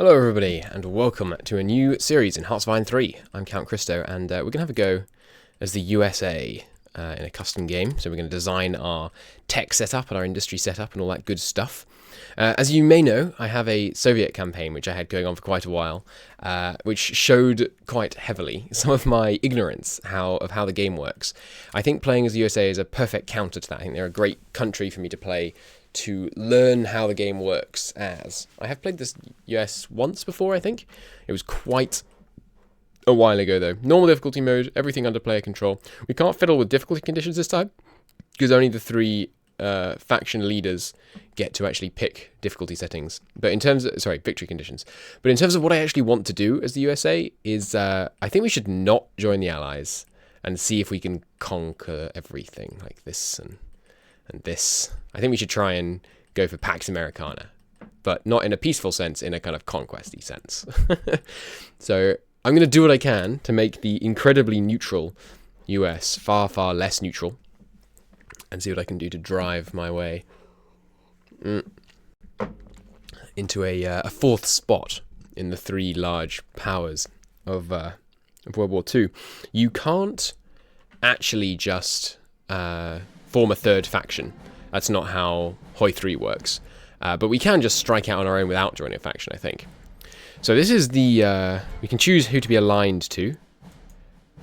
Hello everybody, and welcome to a new series in Hearts of Iron 3. I'm Count Christo, and we're going to have a go as the USA in a custom game. So we're going to design our tech setup and our industry setup and all that good stuff. As you may know, I have a Soviet campaign which I had going on for quite a while, which showed quite heavily some of my ignorance of how the game works. I think playing as the USA is a perfect counter to that. I think they're a great country for me to play to learn how the game works as. I have played this US once before, I think. It was quite a while ago, though. Normal difficulty mode, everything under player control. We can't fiddle with difficulty conditions this time, because only the three faction leaders get to actually pick difficulty settings. But in terms of, victory conditions. But in terms of what I actually want to do as the USA is, I think we should not join the Allies and see if we can conquer everything like this and this. I think we should try and go for Pax Americana, but not in a peaceful sense, in a kind of conquesty sense. So I'm going to do what I can to make the incredibly neutral US far, far less neutral, and see what I can do to drive my way into a fourth spot in the three large powers of World War II. You can't actually just form a third faction. That's not how Hoi 3 works. But we can just strike out on our own without joining a faction, I think. So this is the... we can choose who to be aligned to.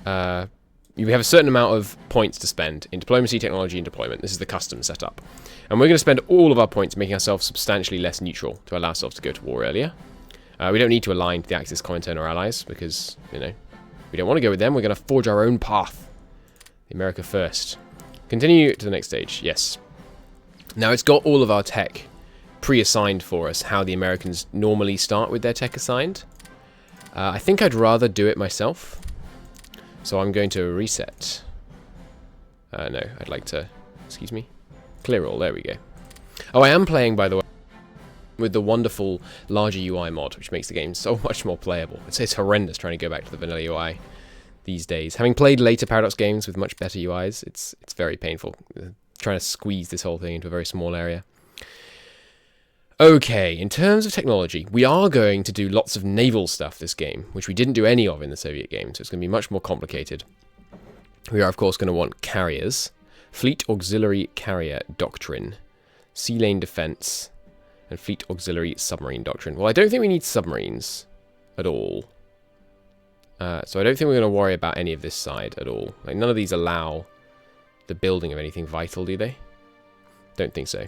We have a certain amount of points to spend in diplomacy, technology, and deployment. This is the custom setup. And we're going to spend all of our points making ourselves substantially less neutral to allow ourselves to go to war earlier. We don't need to align to the Axis, Comintern, or allies because, we don't want to go with them. We're going to forge our own path. America first. Continue to the next stage. Yes. Now it's got all of our tech pre-assigned for us, how the Americans normally start with their tech assigned. I think I'd rather do it myself. So I'm going to reset. No, I'd like to, clear all. There we go. Oh, I am playing, by the way, with the wonderful larger UI mod, which makes the game so much more playable. It's horrendous trying to go back to the vanilla UI these days. Having played later Paradox games with much better UIs, it's very painful. Trying to squeeze this whole thing into a very small area. Okay, in terms of technology, we are going to do lots of naval stuff this game, which we didn't do any of in the Soviet game, so it's going to be much more complicated. We are, of course, going to want carriers, Fleet Auxiliary Carrier Doctrine, Sea Lane Defense, and Fleet Auxiliary Submarine Doctrine. Well, I don't think we need submarines at all. So I don't think we're going to worry about any of this side at all. Like, none of these allow the building of anything vital, do they? Don't think so.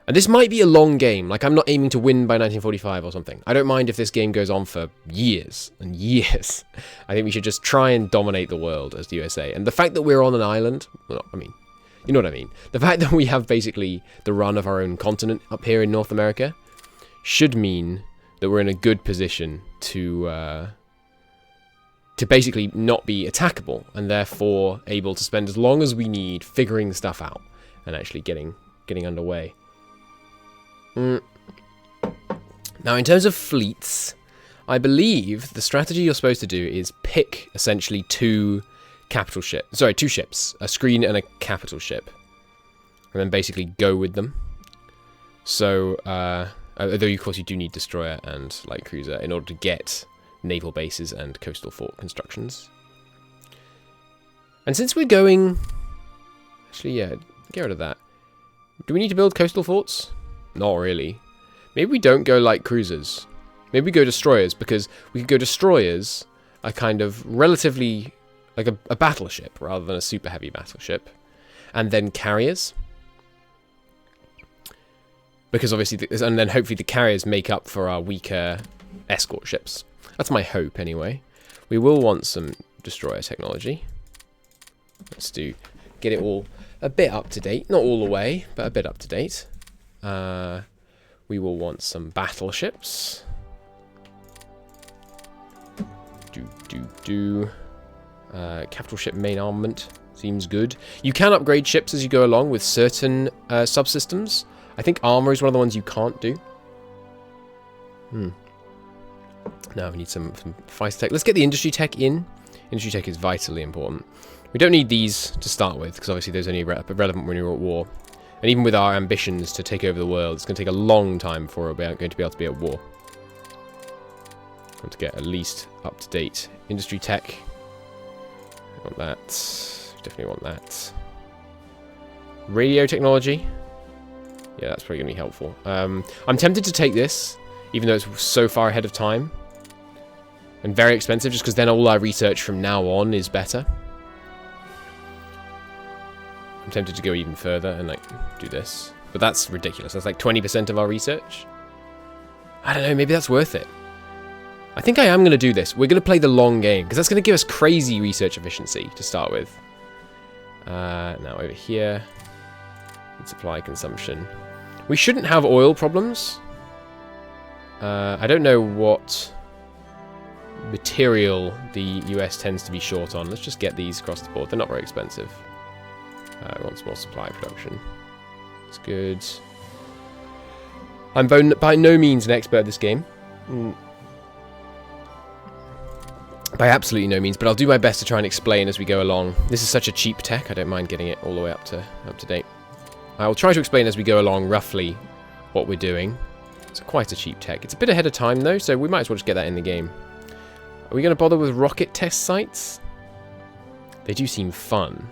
And this might be a long game. Like, I'm not aiming to win by 1945 or something. I don't mind if this game goes on for years and years. I think we should just try and dominate the world as the USA. And the fact that we're on an island, well, I mean, you know what I mean. The fact that we have basically the run of our own continent up here in North America should mean that we're in a good position to basically not be attackable, and therefore able to spend as long as we need figuring stuff out and actually getting underway. Now, in terms of fleets, I believe the strategy you're supposed to do is pick essentially two ships, a screen and a capital ship, and then basically go with them. So, although of course you do need destroyer and light cruiser in order to get naval bases and coastal fort constructions. And since we're going... Actually, yeah, get rid of that. Do we need to build coastal forts? Not really. Maybe we don't go light cruisers. Maybe we go destroyers, because we could go destroyers, a kind of relatively... like a battleship, rather than a super heavy battleship. And then carriers. Because obviously... and then hopefully the carriers make up for our weaker escort ships. That's my hope, anyway. We will want some destroyer technology. Let's get it all a bit up to date. Not all the way, but a bit up to date. We will want some battleships. Capital ship main armament seems good. You can upgrade ships as you go along with certain subsystems. I think armor is one of the ones you can't do. Now we need some fighter tech. Let's get the industry tech in. Industry tech is vitally important. We don't need these to start with, because obviously those only relevant when you're at war. And even with our ambitions to take over the world, it's going to take a long time before we're going to be able to be at war. Want to get at least up-to-date industry tech. I want that. Definitely want that. Radio technology. Yeah, that's probably going to be helpful. I'm tempted to take this, even though it's so far ahead of time. And very expensive, just because then all our research from now on is better. I'm tempted to go even further and, like, do this. But that's ridiculous. That's like 20% of our research. I don't know, maybe that's worth it. I think I am going to do this. We're going to play the long game, because that's going to give us crazy research efficiency to start with. Now over here, supply consumption. We shouldn't have oil problems. I don't know what material the US tends to be short on. Let's just get these across the board. They're not very expensive. We want some more supply production. It's good. I'm by no means an expert at this game. By absolutely no means, but I'll do my best to try and explain as we go along. This is such a cheap tech, I don't mind getting it all the way up to date. I will try to explain as we go along roughly what we're doing. It's quite a cheap tech. It's a bit ahead of time though, so we might as well just get that in the game. Are we going to bother with rocket test sites? They do seem fun.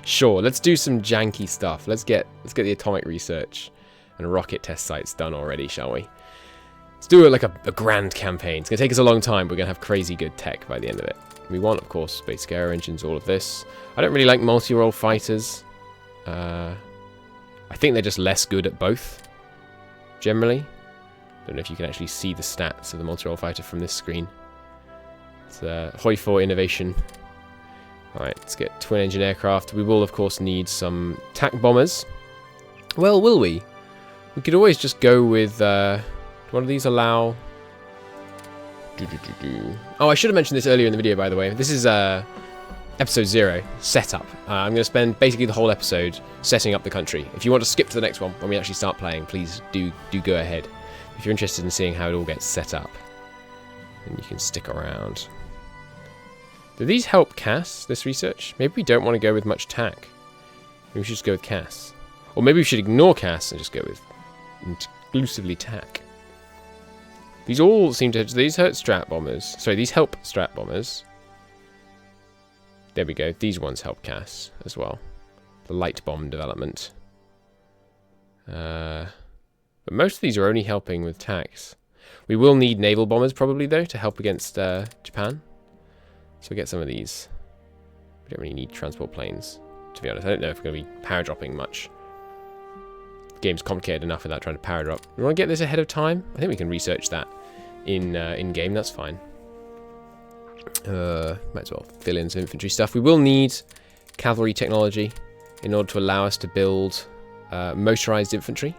Sure, let's do some janky stuff. Let's get the atomic research and rocket test sites done already, shall we? Let's do it like a grand campaign. It's going to take us a long time. We're going to have crazy good tech by the end of it. We want, of course, basic air engines, all of this. I don't really like multi-role fighters. I think they're just less good at both, generally. Don't know if you can actually see the stats of the multi-role fighter from this screen. It's Hoi 4 innovation. Alright, let's get twin-engine aircraft. We will, of course, need some TAC bombers. Well, will we? We could always just go with... what do these allow? Oh, I should have mentioned this earlier in the video, by the way. This is episode 0, setup. I'm going to spend basically the whole episode setting up the country. If you want to skip to the next one when we actually start playing, please do go ahead. If you're interested in seeing how it all gets set up, then you can stick around. Do these help CAS, this research? Maybe we don't want to go with much TAC. Maybe we should just go with CAS. Or maybe we should ignore CAS and just go with exclusively TAC. These all seem to... These hurt strat bombers. Sorry, these help strat bombers. There we go. These ones help CAS as well. The light bomb development. But most of these are only helping with TACs. We will need naval bombers probably, though, to help against Japan. So we get some of these. We don't really need transport planes, to be honest. I don't know if we're going to be power dropping much. The game's complicated enough without trying to power drop. We want to get this ahead of time? I think we can research that in game. That's fine. Might as well fill in some infantry stuff. We will need cavalry technology in order to allow us to build motorized infantry.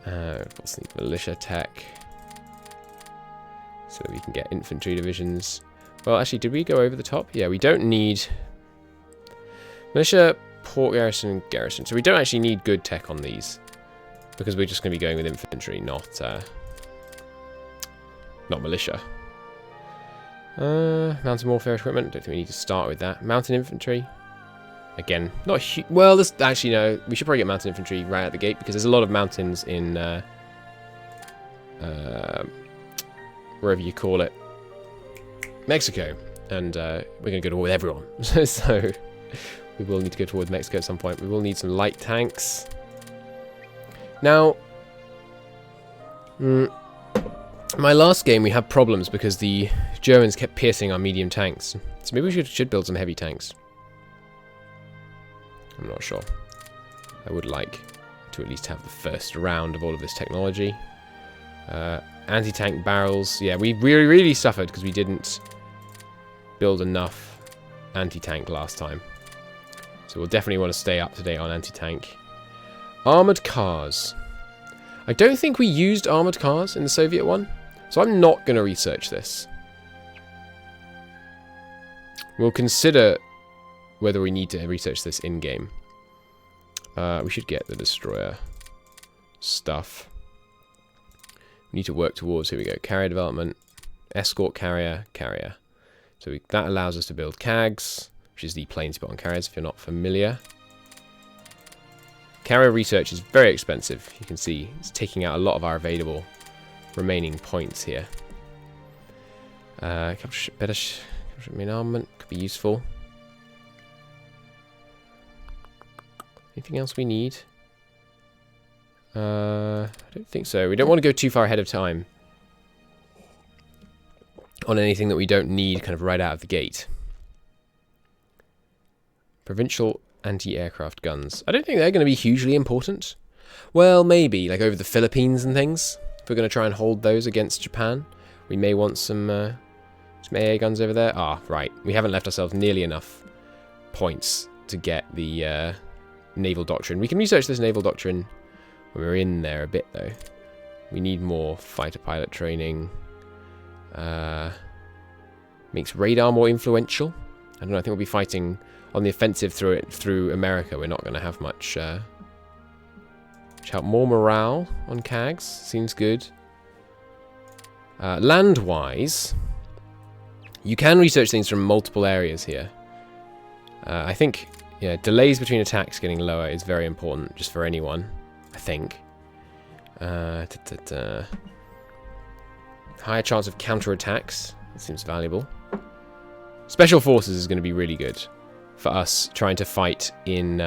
Of course, need militia tech so that we can get infantry divisions. Well, actually, did we go over the top? Yeah, we don't need militia, port garrison, garrison. So we don't actually need good tech on these because we're just going to be going with infantry, not militia. Mountain warfare equipment. Don't think we need to start with that. Mountain infantry. Again, not huge. Well, this actually no. We should probably get mountain infantry right at the gate because there's a lot of mountains in wherever you call it, Mexico, and we're going to go to war with everyone. So we will need to go towards Mexico at some point. We will need some light tanks. Now, my last game we had problems because the Germans kept piercing our medium tanks. So maybe we should build some heavy tanks. I'm not sure. I would like to at least have the first round of all of this technology. Anti-tank barrels. Yeah, we really suffered because we didn't build enough anti-tank last time. So we'll definitely want to stay up to date on anti-tank. Armoured cars. I don't think we used armoured cars in the Soviet one, so I'm not going to research this. We'll consider whether we need to research this in-game. We should get the destroyer stuff. We need to work towards, here we go, carrier development, escort carrier, carrier. So that allows us to build CAGs, which is the plane spot on carriers if you're not familiar. Carrier research is very expensive. You can see it's taking out a lot of our available remaining points here. Better main armament could be useful. Anything else we need? I don't think so. We don't want to go too far ahead of time on anything that we don't need kind of right out of the gate. Provincial anti-aircraft guns. I don't think they're going to be hugely important. Well, maybe, like over the Philippines and things. If we're going to try and hold those against Japan, we may want some AA guns over there. Ah, right. We haven't left ourselves nearly enough points to get the naval doctrine. We can research this naval doctrine when we're in there a bit, though. We need more fighter pilot training. Makes radar more influential. I don't know, I think we'll be fighting on the offensive through America. We're not going to have much help. More morale on CAGs. Seems good. Land-wise, you can research things from multiple areas here. I think, yeah, delays between attacks getting lower is very important, just for anyone, I think. Higher chance of counterattacks. That seems valuable. Special forces is going to be really good for us trying to fight in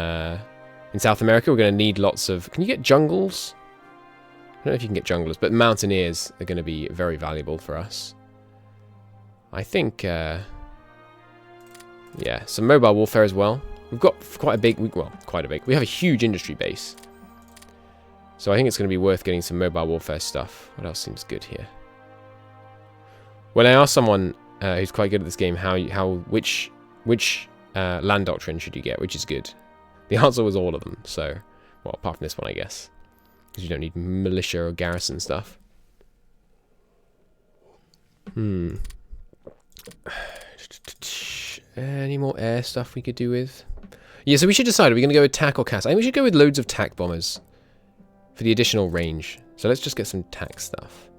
South America. We're going to need lots of... Can you get jungles? I don't know if you can get junglers, but mountaineers are going to be very valuable for us. I think, yeah, some mobile warfare as well. We've got quite a big... Well, quite a big... We have a huge industry base. So I think it's going to be worth getting some mobile warfare stuff. What else seems good here? When I asked someone who's quite good at this game which land doctrine should you get, which is good, the answer was all of them. So, well, apart from this one, I guess, because you don't need militia or garrison stuff. Any more air stuff we could do with? Yeah, so we should decide, are we going to go with TAC or CAS? I think we should go with loads of TAC bombers for the additional range. So let's just get some TAC stuff.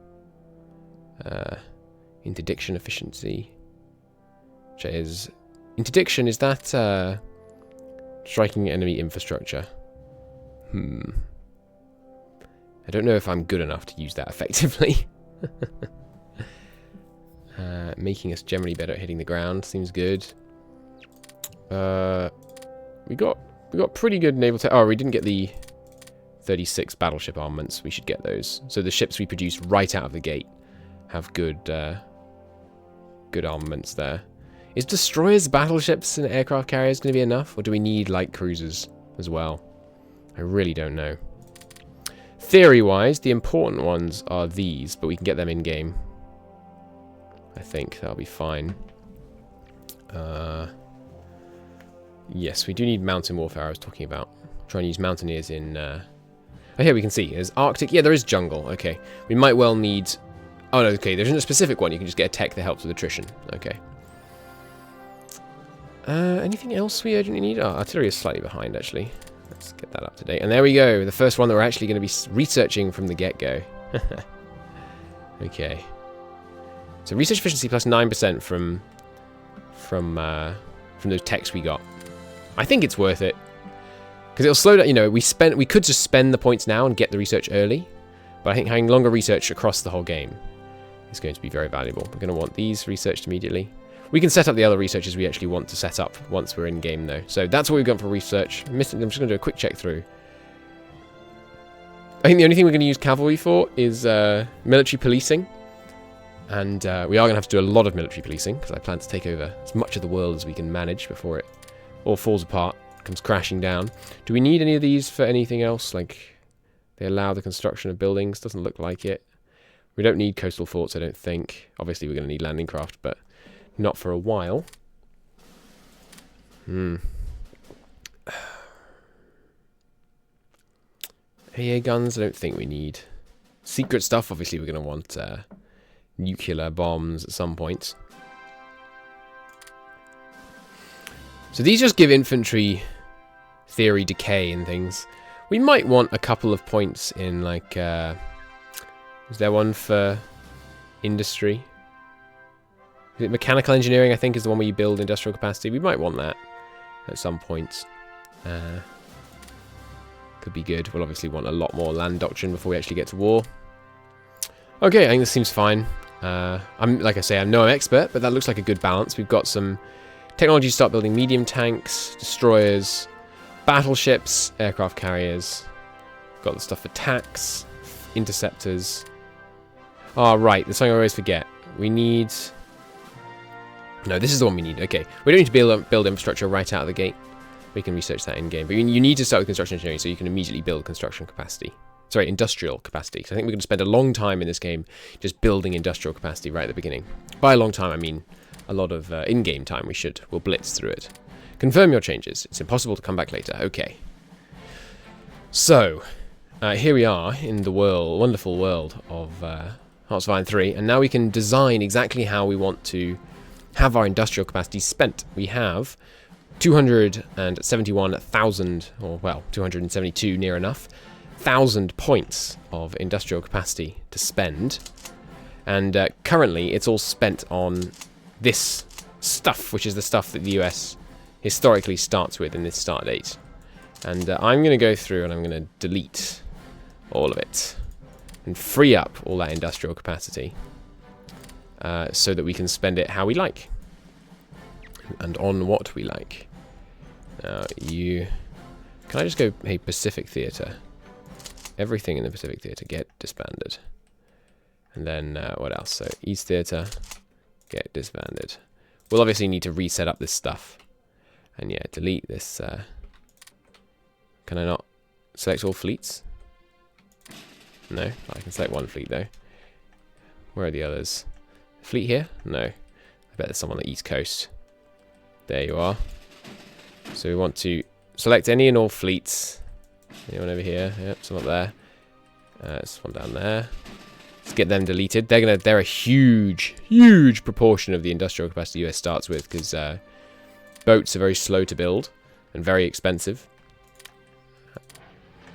Interdiction efficiency. Which is... Interdiction, is that striking enemy infrastructure? I don't know if I'm good enough to use that effectively. Making us generally better at hitting the ground seems good. We got pretty good naval tech. Oh, we didn't get the 36 battleship armaments. We should get those. So the ships we produce right out of the gate have good good armaments there. Is destroyers, battleships, and aircraft carriers going to be enough, or do we need light cruisers as well? I really don't know. Theory-wise, the important ones are these, but we can get them in-game. I think that'll be fine. Yes, we do need mountain warfare I was talking about. Trying to use mountaineers in... Oh, here we can see. There's Arctic. Yeah, there is jungle. Okay. We might well need... Oh, no, okay. There isn't a specific one. You can just get a tech that helps with attrition. Okay. Anything else we urgently need? Oh, artillery is slightly behind, actually. Let's get that up to date. And there we go. The first one that we're actually going to be researching from the get-go. Okay. So research efficiency plus 9% from those techs we got. I think it's worth it. Because it'll slow down, you know, we could just spend the points now and get the research early. But I think having longer research across the whole game is going to be very valuable. We're going to want these researched immediately. We can set up the other researches we actually want to set up once we're in game, though. So that's what we've got for research. I'm just going to do a quick check through. I think the only thing we're going to use cavalry for is military policing. And we are going to have to do a lot of military policing, because I plan to take over as much of the world as we can manage before it all falls apart, comes crashing down. Do we need any of these for anything else? Like, they allow the construction of buildings? Doesn't look like it. We don't need coastal forts, I don't think. Obviously, we're going to need landing craft, but not for a while. AA guns, I don't think we need. Secret stuff, obviously, we're going to want nuclear bombs at some point. So these just give infantry theory decay and things. We might want a couple of points in, like, is there one for industry? Is it mechanical engineering, I think, is the one where you build industrial capacity? We might want that at some point. Could be good. We'll obviously want a lot more land doctrine before we actually get to war. Okay, I think this seems fine. Like I say, I'm no expert, but that looks like a good balance. We've got some technology to start building medium tanks, destroyers, battleships, aircraft carriers. Got the stuff for tanks, interceptors. Oh, right, there's something I always forget. We need... No, this is the one we need. Okay, we don't need to build infrastructure right out of the gate. We can research that in-game. But you need to start with construction engineering so you can immediately build construction capacity. Sorry, industrial capacity. So I think we're going to spend a long time in this game just building industrial capacity right at the beginning. By a long time, I mean a lot of in-game time. We'll blitz through it. Confirm your changes. It's impossible to come back later. Okay. So, here we are in the wonderful world of Hearts of Iron 3. And now we can design exactly how we want to have our industrial capacity spent. We have 271,000, or well, 272 near enough, 1,000 points of industrial capacity to spend. And currently it's all spent on this stuff, which is the stuff that the US historically starts with in this start date. And I'm going to go through and I'm going to delete all of it and free up all that industrial capacity. So that we can spend it how we like and on what we like. Now can I just go, hey, Pacific Theatre? Everything in the Pacific Theatre get disbanded. And then what else? So East Theatre get disbanded. We'll obviously need to reset up this stuff. And yeah, delete this. Can I not select all fleets? No, I can select one fleet though. Where are the others? Fleet here? No. I bet there's some on the East Coast. There you are. So we want to select any and all fleets. Anyone over here? Yep, some up there. There's one down there. Let's get them deleted. They're a huge proportion of the industrial capacity US starts with, because boats are very slow to build and very expensive.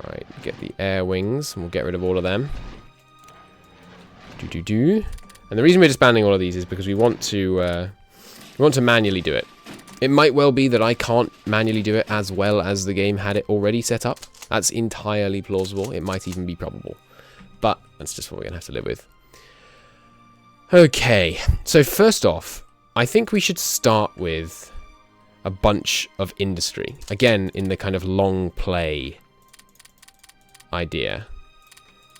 Alright, get the air wings, and we'll get rid of all of them. And the reason we're disbanding all of these is because we want to manually do it. It might well be that I can't manually do it as well as the game had it already set up. That's entirely plausible. It might even be probable. But that's just what we're going to have to live with. Okay, so first off, I think we should start with a bunch of industry. Again, in the kind of long play idea.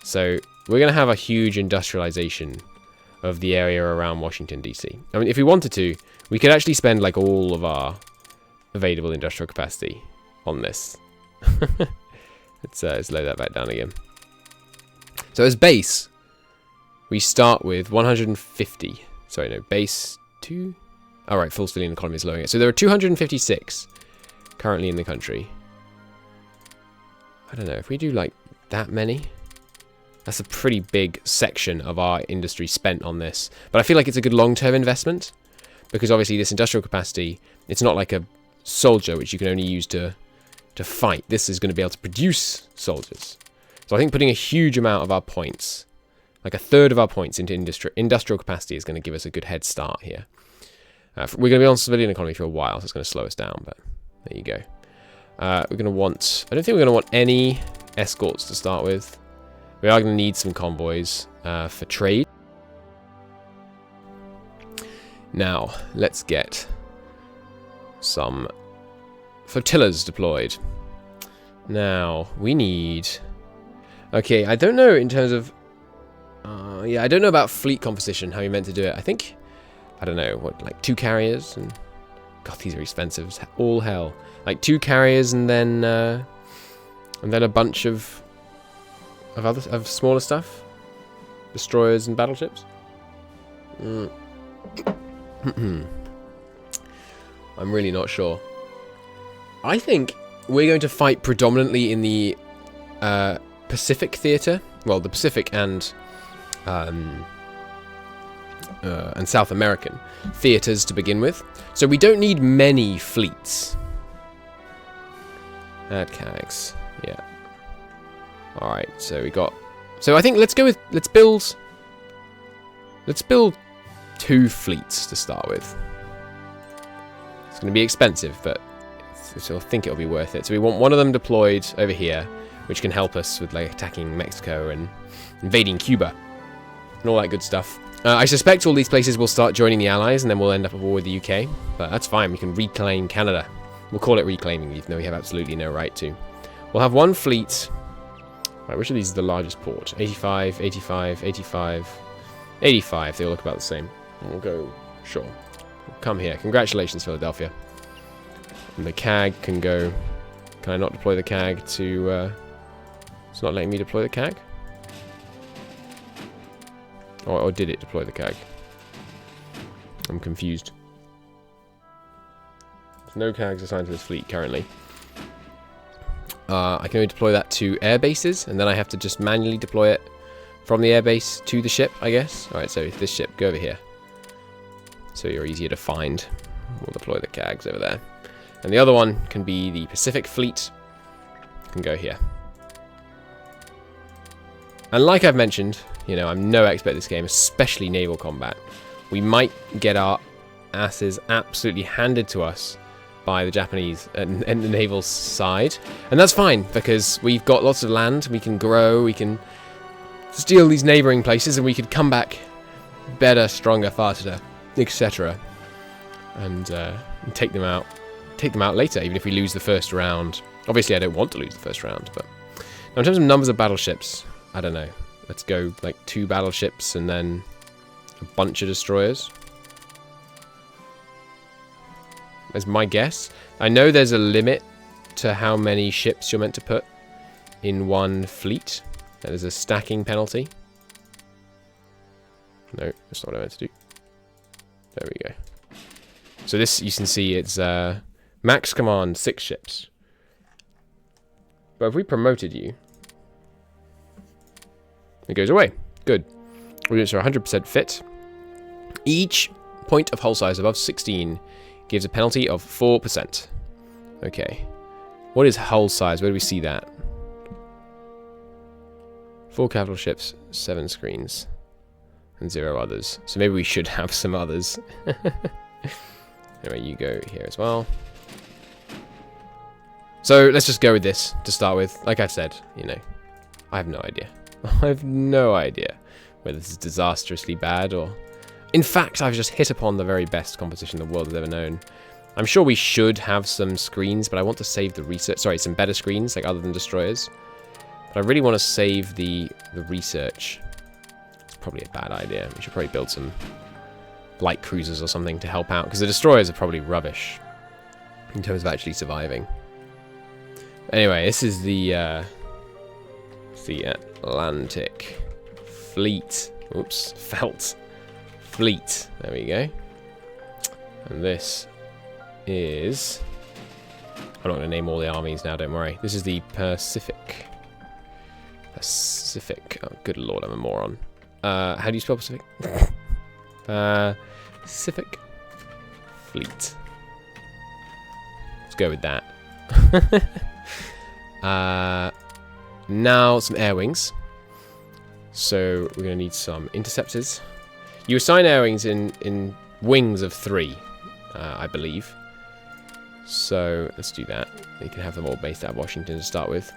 So we're going to have a huge industrialization of the area around Washington, D.C. I mean, if we wanted to, we could actually spend like all of our available industrial capacity on this. Let's load that back down again. So as base, we start with 150. Sorry, no, base 2. All right, full civilian economy is lowering it. So there are 256 currently in the country. I don't know, if we do like that many, that's a pretty big section of our industry spent on this. But I feel like it's a good long-term investment, because obviously this industrial capacity, it's not like a soldier which you can only use to fight. This is going to be able to produce soldiers. So I think putting a huge amount of our points, like a third of our points into industrial capacity, is going to give us a good head start here. We're going to be on civilian economy for a while, so it's going to slow us down, but there you go. We're going to want... I don't think we're going to want any escorts to start with. We are going to need some convoys for trade. Now, let's get some flotillas deployed. Now, we need... Okay, I don't know in terms of... yeah, I don't know about fleet composition, how you're meant to do it. I think... I don't know, what, like 2 carriers? And God, these are expensive as all hell. Like 2 carriers and then a bunch of smaller stuff? Destroyers and battleships? I'm really not sure. I think we're going to fight predominantly in the Pacific Theatre. Well, the Pacific and South American theatres to begin with. So we don't need many fleets. Add CAGs. Yeah. Alright, so we got... So I think let's build 2 fleets to start with. It's going to be expensive, but I think it'll be worth it. So we want one of them deployed over here, which can help us with like attacking Mexico and invading Cuba and all that good stuff. I suspect all these places will start joining the Allies, and then we'll end up at war with the UK. But that's fine. We can reclaim Canada. We'll call it reclaiming, even though we have absolutely no right to. We'll have one fleet. Right, which of these is the largest port? 85, 85, 85, 85. They all look about the same. We'll go, sure. We'll come here. Congratulations, Philadelphia. And the CAG can go... Can I not deploy the CAG to... It's not letting me deploy the CAG? Or did it deploy the CAG? I'm confused. There's no CAGs assigned to this fleet currently. I can only deploy that to air bases, and then I have to just manually deploy it from the airbase to the ship, I guess. Alright, so this ship, go over here. So you're easier to find. We'll deploy the CAGs over there. And the other one can be the Pacific Fleet. Can go here. And like I've mentioned, you know, I'm no expert at this game, especially naval combat. We might get our asses absolutely handed to us by the Japanese and the naval side. And that's fine, because we've got lots of land, we can grow, we can steal these neighbouring places, and we could come back better, stronger, faster, etc. And take them out later, even if we lose the first round. Obviously, I don't want to lose the first round, but... Now, in terms of numbers of battleships, I don't know. Let's go, like, 2 battleships and then a bunch of destroyers. That's my guess. I know there's a limit to how many ships you're meant to put in one fleet. There's a stacking penalty. No, that's not what I meant to do. There we go. So this, you can see, it's max command 6 ships. But if we promoted you, it goes away. Good. Units are 100% fit. Each point of hull size above 16 gives a penalty of 4%. Okay. What is hull size? Where do we see that? 4 capital ships, 7 screens, and 0 others. So maybe we should have some others. Anyway, you go here as well. So let's just go with this to start with. Like I said, you know, I have no idea. I have no idea whether this is disastrously bad or... In fact, I've just hit upon the very best composition the world has ever known. I'm sure we should have some screens, but I want to save the research... Sorry, some better screens, like other than destroyers. But I really want to save the research. It's probably a bad idea. We should probably build some light cruisers or something to help out, because the destroyers are probably rubbish in terms of actually surviving. Anyway, this is the Atlantic Fleet. Oops, Felt Fleet. There we go. And this is... I'm not going to name all the armies now, don't worry. This is the Pacific. Pacific. Oh, good lord, I'm a moron. How do you spell Pacific? Pacific Fleet. Let's go with that. Now, some air wings. So, we're going to need some interceptors. You assign air wings in wings of 3, I believe. So, let's do that. You can have them all based out of Washington to start with.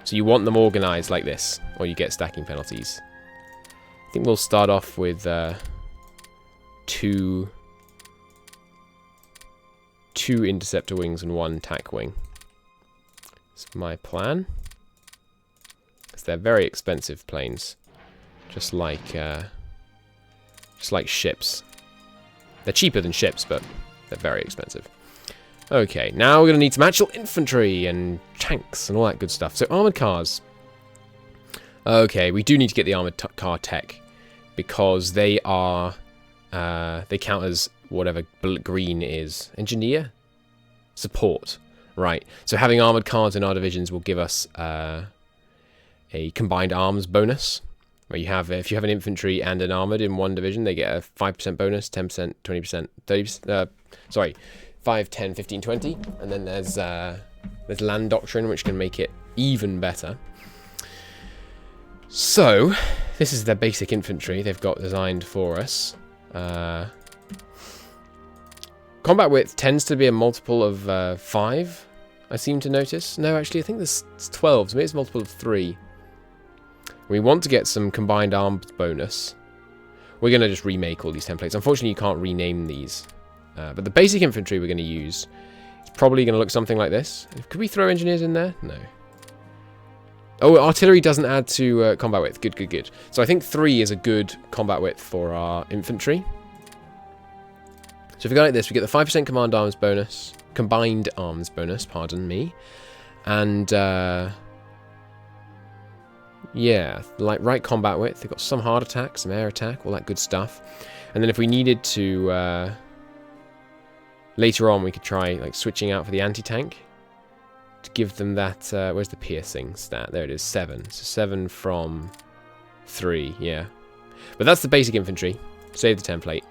So, you want them organized like this, or you get stacking penalties. I think we'll start off with 2 interceptor wings and 1 tack wing. That's my plan. Because they're very expensive planes. Just like ships. They're cheaper than ships, but they're very expensive. Okay, now we're going to need some actual infantry and tanks and all that good stuff. So, armoured cars. Okay, we do need to get the armoured car tech, because they are... they count as whatever green is. Engineer? Support. Right. So having armoured cars in our divisions will give us a combined arms bonus. Where you have, if you have an infantry and an armoured in one division, they get a 5% bonus, 10%, 20%, 30%, sorry, 5, 10, 15, 20. And then there's land doctrine, which can make it even better. So, this is their basic infantry they've got designed for us. Combat width tends to be a multiple of 5, I seem to notice. No, actually, I think it's 12, so maybe it's a multiple of 3. We want to get some combined arms bonus. we're going to just remake all these templates. Unfortunately, you can't rename these. But the basic infantry we're going to use is probably going to look something like this. Could we throw engineers in there? No. Oh, artillery doesn't add to combat width. Good, good, good. So I think 3 is a good combat width for our infantry. So if we go like this, we get the 5% combined arms bonus, pardon me. And, yeah, like right combat width. They've got some hard attack, some air attack, all that good stuff. And then if we needed to, later on, we could try like switching out for the anti-tank. To give them that, where's the piercing stat? There it is, 7. So 7 from 3, yeah. But that's the basic infantry. Save the template.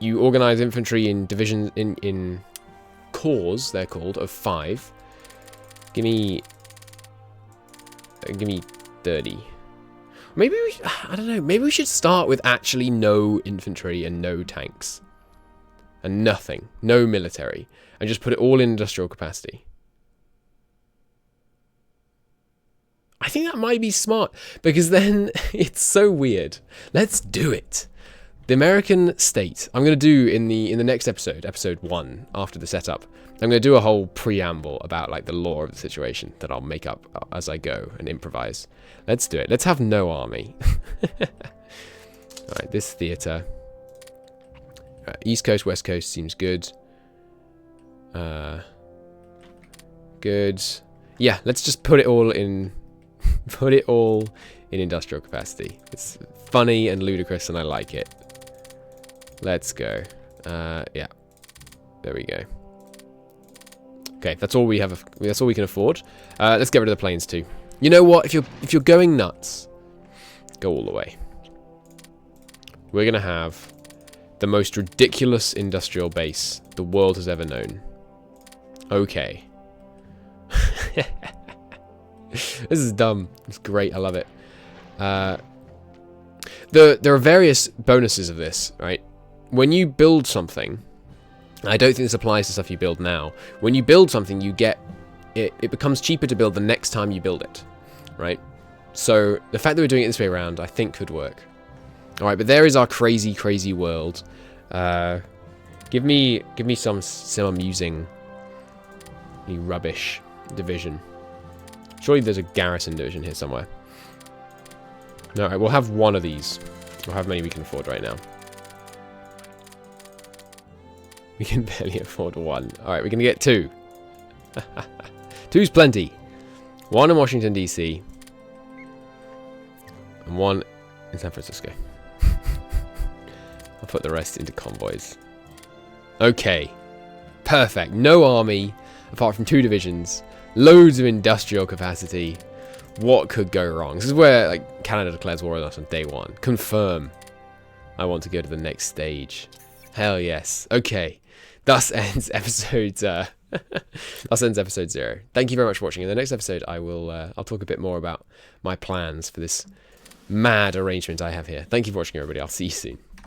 You organize infantry in divisions, in corps, they're called, of 5. Give me 30. Maybe we, I don't know, maybe we should start with actually no infantry and no tanks. And nothing. No military. And just put it all in industrial capacity. I think that might be smart. Because then it's so weird. Let's do it. The American state. I'm going to do in the next episode, episode 1, after the setup. I'm going to do a whole preamble about like the lore of the situation that I'll make up as I go and improvise. Let's do it. Let's have no army. Alright, this theatre. East Coast, West Coast seems good. Good. Yeah, let's just put it all in industrial capacity. It's funny and ludicrous and I like it. Let's go. Yeah. There we go. Okay, that's all we have. That's all we can afford. Let's get rid of the planes too. You know what? If you're going nuts, go all the way. We're gonna have the most ridiculous industrial base the world has ever known. Okay. This is dumb. It's great. I love it. There are various bonuses of this, right? When you build something, I don't think this applies to stuff you build now. When you build something, you get it becomes cheaper to build the next time you build it, right? So the fact that we're doing it this way around, I think could work. All right, but there is our crazy, crazy world. Give me some amusing rubbish division. Surely there's a garrison division here somewhere. All right, we'll have one of these. We'll have many we can afford right now. We can barely afford 1. All right, we're gonna get 2. 2's plenty. 1 in Washington D.C. and 1 in San Francisco. I'll put the rest into convoys. Okay. Perfect. No army, apart from 2 divisions. Loads of industrial capacity. What could go wrong? This is where like Canada declares war on us on day 1. Confirm. I want to go to the next stage. Hell yes. Okay. Thus ends episode. Thus ends episode 0. Thank you very much for watching. In the next episode, I'll talk a bit more about my plans for this mad arrangement I have here. Thank you for watching, everybody. I'll see you soon.